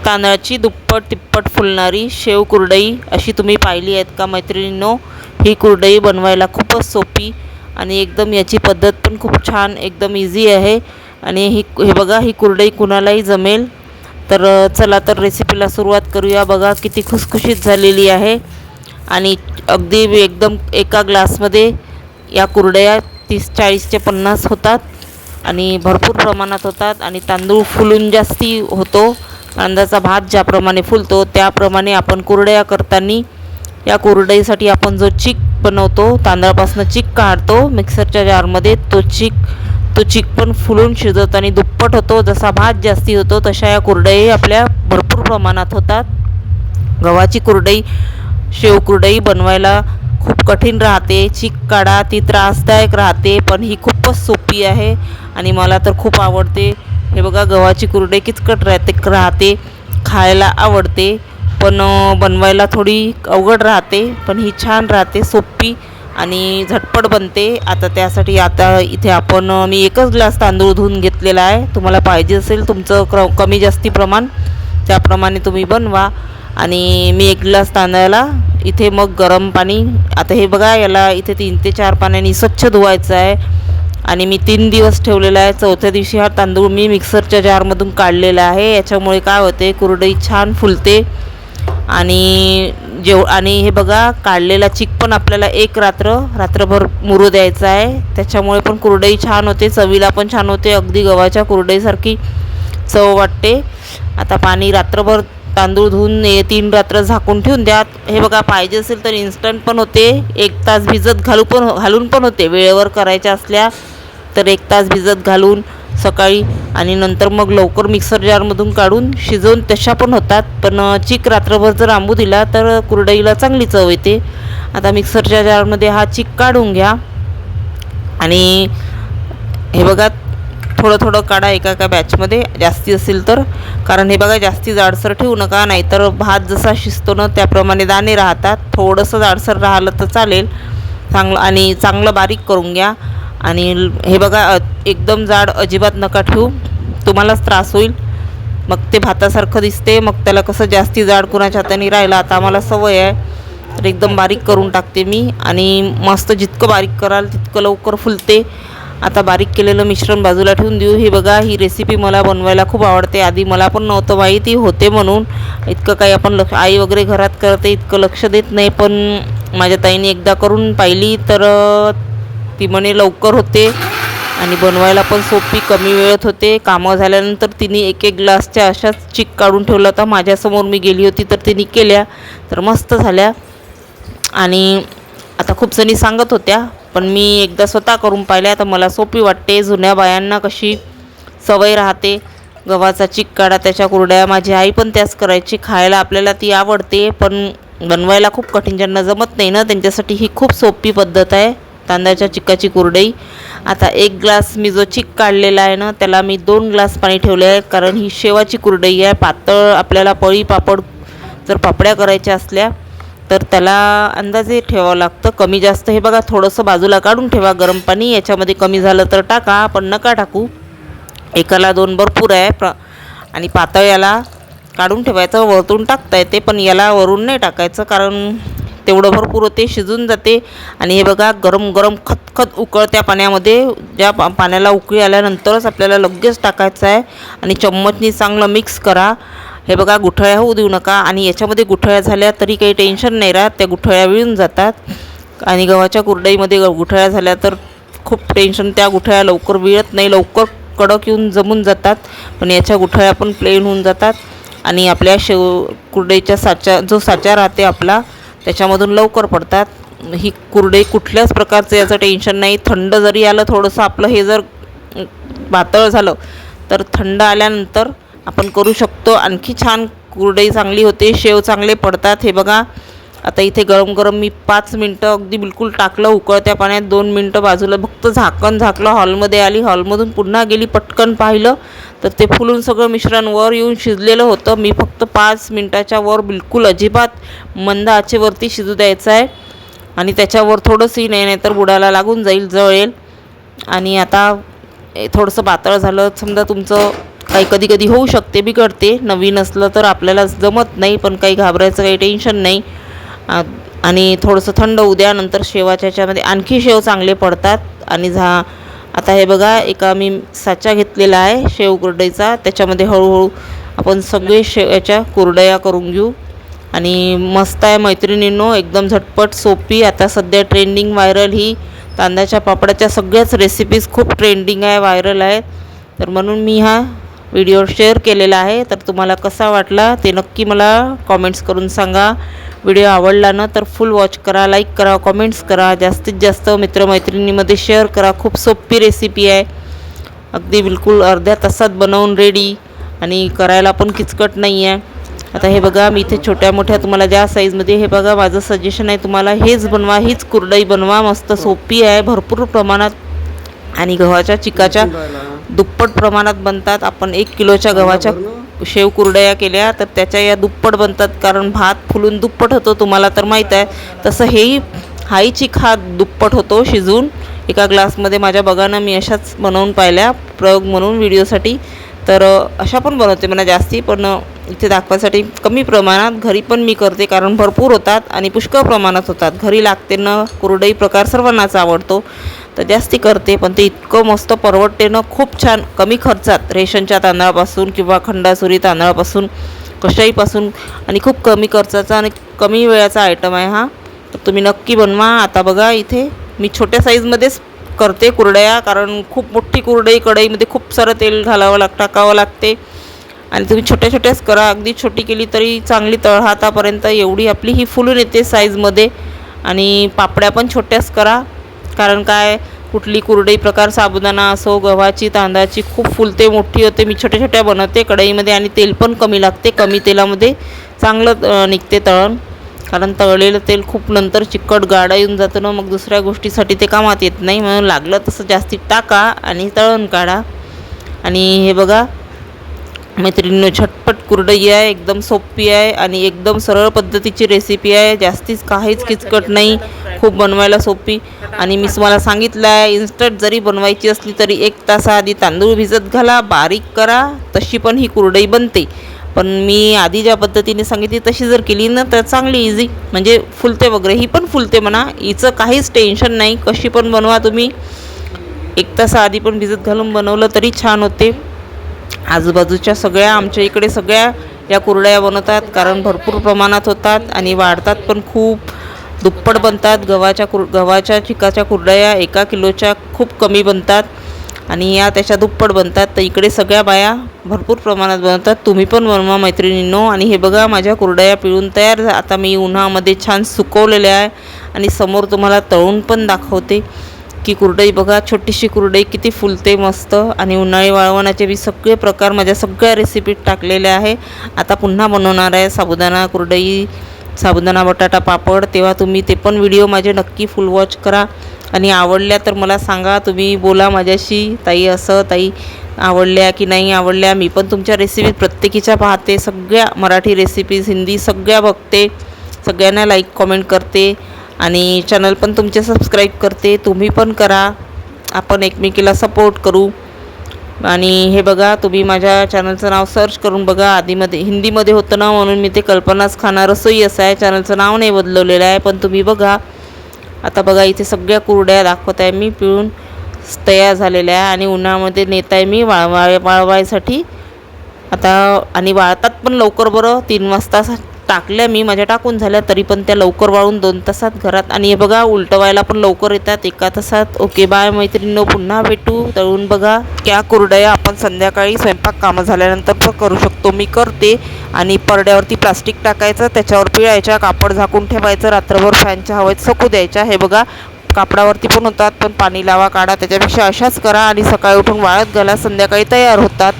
तांदळाची दुप्पट तिप्पट फुलणारी शेव कुरडई अशी तुम्ही पाहिली आहेत का मैत्रिणींनो? ही कुरडई बनवायला खूपच सोपी आणि एकदम याची पद्धत पण खूप छान, एकदम इझी आहे. आणि हे बघा, ही कुरडई कुणालाही जमेल. तर चला तर रेसिपीला सुरुवात करूया. बघा किती खुसखुशीत झालेली आहे आणि अगदी एकदम एका ग्लासमध्ये या कुरडया 30-40 ते 50 होतात आणि भरपूर प्रमाणात होतात. आणि तांदूळ फुलून जास्ती होतो. कांद्याचा भात ज्याप्रमाणे फुलतो त्याप्रमाणे आपण कुरडया करताना या कुरडईसाठी आपण जो चीक बनवतो, तांदळापासून चीक काढतो मिक्सरच्या जारमध्ये, तो चीक पण फुलून शिजवताना दुप्पट होतो. जसा भात जास्ती होतो तशा या कुरडई आपल्या भरपूर प्रमाणात होतात. गव्हाची कुरडई, शेव कुरडई बनवायला खूप कठीण राहते. चीक काढा, ती त्रासदायक राहते, पण ही खूपच सोपी आहे आणि मला तर खूप आवडते. हे बघा, गव्हाची कुरडई किचकट राहते, खायला आवडते, पण बनवायला थोडी अवघड राहते. पण ही छान राहते, सोपी आणि झटपट बनते. त्यासाठी इथे मी एकच ग्लास तांदूळ धुवून घेतलेला आहे. तुम्हाला पाहिजे असेल तुमचं कमी जास्ती प्रमाण त्याप्रमाणे तुम्ही बनवा. आणि मी 1 ग्लास तांदळाला इथे मग गरम पाणी, आता हे बघा, याला इथे 3 ते 4 पाण्याने स्वच्छ धुवायचं आहे आणि मी 3 दिवस ठेवलेला आहे. 4थ्या दिवशी हा तांदूळ मी मिक्सरच्या जारमधून काढलेला आहे. याच्यामुळे काय होते, कुरडई छान फुलते. आणि हे बघा, काढलेला चीक पण आपल्याला रात्रभर मुरू द्यायचा आहे. त्याच्यामुळे पण कुरडई छान होते, चवीला पण छान होते, अगदी गव्हाच्या कुरडईसारखी चव वाटते. आता पाणी रात्रभर तांदूळ धुवून 3 रात्र झाकून ठेवून द्या. हे बघा, पाहिजे असेल तर इन्स्टंट पण होते, 1 तास भिजत घालून पण होते. वेळेवर करायच्या असल्या तर 1 तास भिजत घालून सकाळी आणि नंतर मग लवकर मिक्सर जारमधून काढून शिजवून तशा पण होतात. पण चीक रात्रभर जर आंबू दिला तर कुरडईला चांगली चव येते. आता मिक्सरच्या जारमध्ये हा चीक काढून घ्या आणि हे बघा, थोडं काढा एका बॅचमध्ये, जास्ती असेल तर. कारण हे बघा, जास्ती जाडसर ठेवू नका, नाहीतर भात जसा शिजतो ना त्याप्रमाणे दाणे राहतात. थोडंसं जाडसर राहिलं तर चालेल. चांगलं बारीक करून घ्या. आणि हे बघा, एकदम जाड अजिबात नका ठेवू, तुम्हालाच त्रास होईल. मग ते भातासारखं दिसते, मग त्याला कसं जास्ती जाड कुणाच्या हाताने राहिलं. आता आम्हाला सवय आहे, तर एकदम बारीक करून टाकते मी. आणि मस्त जितकं बारीक कराल तितकं लवकर फुलते. आता बारीक केलेलं मिश्रण बाजूला ठेवून देऊ. ही बघा, ही रेसिपी मला बनवायला खूप आवडते. आधी मला पण नव्हतं माहिती होते म्हणून, इतकं काही आपण आई वगैरे घरात करते इतकं लक्ष देत नाही. पण माझ्या ताईने एकदा करून पाहिली तर ती म्हणे लवकर होते आणि बनवायला पण सोपी, कमी वेळेत होते. कामं झाल्यानंतर तिने 1 ग्लासच्या अशाच चीक काढून ठेवला होता. माझ्यासमोर मी गेली होती तर तिने केल्या, तर मस्त झाल्या. आणि आता खूप जणी सांगत होत्या, पण मी एकदा स्वतः करून पाहिल्या तर मला सोपी वाटते. जुन्या बायांना कशी सवय राहते, गव्हाचा चीक काढा, त्याच्या कुरड्या. माझी आई पण त्याच करायची. खायला आपल्याला ती आवडते, पण बनवायला खूप कठीण, ज्यांना जमत नाही ना त्यांच्यासाठी ही खूप सोपी पद्धत आहे, तांदळाच्या चिकाची कुरडई. आता 1 ग्लास मी जो चीक काढलेला आहे ना त्याला मी 2 ग्लास पाणी ठेवले आहे. कारण ही शेवाची कुरडई आहे, पातळ. आपल्याला पळी पापड जर पापड्या करायच्या असल्या तर त्याला अंदाजे ठेवावं लागतं, कमी जास्त. हे बघा, थोडंसं बाजूला काढून ठेवा गरम पाणी. याच्यामध्ये कमी झालं तर टाका, पण नका टाकू. 1ला 2 भरपूर आहे. आणि पातळ याला काढून ठेवायचं, वरतून टाकता येते, पण याला वरून नाही टाकायचं, कारण तेवढं भरपूर होते, शिजून जाते. आणि हे बघा, गरम गरम खतखत उकळत्या पाण्यामध्ये, ज्या पाण्याला उकळी आल्यानंतरच आपल्याला लगेच टाकायचं आहे. आणि चम्मचनी चांगलं मिक्स करा. हे बघा, गुठळ्या होऊ देऊ नका. आणि याच्यामध्ये गुठळ्या झाल्या तरी काही टेन्शन नाही राहत, त्या गुठळ्या विळून जातात. आणि गव्हाच्या कुरडईमध्ये गुठळ्या झाल्या तर खूप टेन्शन, त्या गुठळ्या लवकर विळत नाही, लवकर कडक येऊन जमून जातात. पण याच्या गुठळ्या पण प्लेन होऊन जातात आणि आपल्या कुरडईच्या जो साचा राहते आपला, त्याच्यामधून लवकर पडतात. ही कुरडई कुठल्याच प्रकारचं याचं टेन्शन नाही. थंड जरी आलं थोडंसं, आपलं हे जर पातळ झालं तर थंड आल्यानंतर आपण करू शकतो. आणखी छान कुरडई चांगली होते, शेव चांगले पडतात. हे बघा, आता इथे गरम गरम मी 5 मिनटं अगदी बिलकुल टाकलं उकळत्या पाण्यात, 2 मिनटं बाजूला फक्त झाकलं. हॉलमध्ये आली, हॉलमधून पुन्हा गेली, पटकन पाहिलं तर ते फुलून सगळं मिश्रण वर येऊन शिजलेलं होतं. मी फक्त 5 मिनटाच्या वर बिलकुल अजिबात मंद आचेवरती शिजू द्यायचं आहे. आणि त्याच्यावर थोडंसंही नाही तर बुडाला लागून जाईल, जळेल. आणि आता थोडंसं पातळ झालं, समजा तुमचं काही कधी कधी होऊ शकते, बिघडते. नवीन असलं तर आपल्याला जमत नाही, पण काही घाबरायचं काही टेन्शन नाही. आणि थोडंसं थंड होऊ द्या, नंतर शेवाच्या ह्याच्यामध्ये आणखी शेव चांगले पडतात. आणि आता हे बघा, एका मी साचा घेतलेला आहे शेव कुरडईचा, त्याच्यामध्ये हळूहळू आपण सगळे याच्या कुरडया करून घेऊ. आणि मस्त आहे मैत्रिणींनो, एकदम झटपट सोपी. आता सध्या ट्रेंडिंग व्हायरल ही तांदळाच्या पापडाच्या सगळ्याच रेसिपीज खूप ट्रेंडिंग आहे, व्हायरल आहे. तर म्हणून मी हा व्हिडिओ शेअर केलेला आहे. तर तुम्हाला कसा वाटला ते नक्की मला कॉमेंट्स करून सांगा. व्हिडिओ आवडला ना तर फुल वॉच करा, लाईक करा, कॉमेंट्स करा, जास्तीत जास्त मित्रमैत्रिणींमध्ये शेअर करा. खूप सोपी रेसिपी आहे, अगदी बिलकुल अर्ध्या तासात बनवून रेडी, आणि करायला पण किचकट नाही आहे. आता हे बघा, मी इथे छोट्या मोठ्या तुम्हाला ज्या साईजमध्ये, हे बघा माझं सजेशन आहे तुम्हाला, हेच बनवा, हीच कुरडई बनवा. मस्त सोपी आहे, भरपूर प्रमाणात आणि गव्हाच्या चिकाच्या दुप्पट प्रमाणात बनतात. आपण 1 किलोच्या गव्हाच्या शेव कुरडया केल्या तर त्याच्या या दुप्पट बनतात, कारण भात फुलून दुप्पट होतो, तुम्हाला तर माहीत आहे. तसं हेही हाही चिक हा दुप्पट होतो शिजून. एका ग्लासमध्ये माझ्या बघानं मी अशाच बनवून पाहिल्या प्रयोग म्हणून व्हिडिओसाठी. तर अशा पण बनवते म्हणा जास्ती, पण इथे दाखवायसाठी कमी प्रमाणात. घरी पण मी करते, कारण भरपूर होतात आणि पुष्कळ प्रमाणात होतात. घरी लागते ना, कुरडई प्रकार सर्वांनाच आवडतो, तर जास्ती करते. पण ते इतकं मस्त परवडते ना, खूप छान, कमी खर्चात, रेशनच्या तांदळापासून किंवा खंडासुरी तांदळापासून, कशाहीपासून, आणि खूप कमी खर्चाचा आणि कमी वेळाचा आयटम आहे हा. तर तुम्ही नक्की बनवा. आता बघा, इथे मी छोट्या साईजमध्येच करते कुरडया, कारण खूप मोठी कुरडई कढईमध्ये खूप सारं तेल टाकावं लागते. आणि तुम्ही छोट्या छोट्याच करा, अगदी छोटी केली तरी चांगली तळहातापर्यंत एवढी आपली ही फुलून येते साईजमध्ये. आणि पापड्या पण छोट्याच करा, कारण काय, कुठली कुरडई प्रकार, साबुदाणा असो, गव्हाची, तांदळाची, खूप फुलते, मोठी होते. मी छोट्या छोट्या बनवते कढईमध्ये, आणि तेल पण कमी लागते, कमी तेलामध्ये चांगलं निघते तळण. कारण तळलेलं तेल खूप नंतर चिकट गाडा येऊन जातं ना, मग दुसऱ्या गोष्टीसाठी ते कामात येत नाही. म्हणून लागलं तसं जास्ती टाका आणि तळण काढा. आणि हे बघा मैत्रिणींनो, झटपट कुरडई आहे, एकदम सोपी आहे आणि एकदम सरळ पद्धतीची रेसिपी आहे. जास्तीच काहीच किचकट नाही, खूप बनवायला सोपी. आणि मी तुम्हाला सांगितलं आहे, इन्स्टंट जरी बनवायची असली तरी 1 तासाआधी तांदूळ भिजत घाला, बारीक करा, तशी पण ही कुरडई बनते. पण मी आधी ज्या पद्धतीने सांगितली तशी जर केली ना तर चांगली इझी, म्हणजे फुलते वगैरे. ही पण फुलते म्हणा, हिचं काहीच टेन्शन नाही. कशी पण बनवा तुम्ही, 1 तासाआधी पण भिजत घालून बनवलं तरी छान होते. आजूबाजूच्या सगळ्या, आमच्या इकडे सगळ्या या कुरडया बनवतात, कारण भरपूर प्रमाणात होतात आणि वाढतात पण खूप. दुप्पट बनतात. गव्हाच्या चिकाच्या कुरडया 1 किलोच्या खूप कमी बनतात, आणि या त्याच्या दुप्पट बनतात. तर इकडे सगळ्या बाया भरपूर प्रमाणात बनवतात. तुम्ही पण बनवा मैत्रिणींनो. आणि हे बघा, माझ्या कुरडया पिळून तयार. आता मी उन्हामध्ये छान सुकवलेल्या आहे, आणि समोर तुम्हाला तळून पण दाखवते की कुरडई बघा, छोटीशी कुरडई किती फुलते मस्त. आणि उन्हाळी वाळवणाचे मी सगळे प्रकार माझ्या सगळ्या रेसिपीत टाकलेल्या आहे. आता पुन्हा बनवणार आहे साबुदाणा कुरडई, साबुदाणा बटाटा पापड. तेव्हा तुम्ही ते पण व्हिडिओ माझे नक्की फुल वॉच करा. आणि आवडल्या तर मला सांगा, तुम्ही बोला माझ्याशी, ताई असं, ताई आवडल्या की नाही आवडल्या. मी पण तुमच्या रेसिपी प्रत्येकीच्या पाहते, सगळ्या मराठी रेसिपीज, हिंदी सगळ्या बघते, सगळ्यांना लाईक कॉमेंट करते, आणि चॅनल पण तुमचे सबस्क्राईब करते. तुम्ही पण करा, आपण एकमेकीला सपोर्ट करू. आणि हे बघा, तुम्ही माझ्या चॅनलचं नाव सर्च करून बघा. आधीमध्ये हिंदीमध्ये होतं ना, म्हणून मी ते कल्पनाच खाना रसोई असं आहे, चॅनलचं नाव नाही बदलवलेलं आहे, पण तुम्ही बघा. आता बघा, इथे सगळ्या कुरड्या दाखवत आहे मी, पिळून तयार झालेल्या आहे, आणि उन्हामध्ये नेत आहे मी वाळवायसाठी आता. आणि वाळतात पण लवकर बरं. 3 वाजता टाकल्या मी, माझ्या टाकून झाल्या, तरी पण त्या लवकर वाळून 2 तासात घरात. आणि हे बघा, उलटवायला पण लवकर येतात 1 तासात. ओके, बाय मैत्रिणींनो, पुन्हा भेटू. तळून बघा. त्या कुरडया आपण संध्याकाळी स्वयंपाक कामं झाल्यानंतर पण करू शकतो, मी करते. आणि परड्यावरती प्लास्टिक टाकायचं, त्याच्यावर पिळायच्या, कापड झाकून ठेवायचं, रात्रभर फॅनच्या हवेत सुकू द्यायच्या. हे बघा, कापडावरती पण होतात, पण पाणी लावा, काढा. त्याच्यापेक्षा अशाच करा आणि सकाळी उठून वाळत घाला, संध्याकाळी तयार होतात.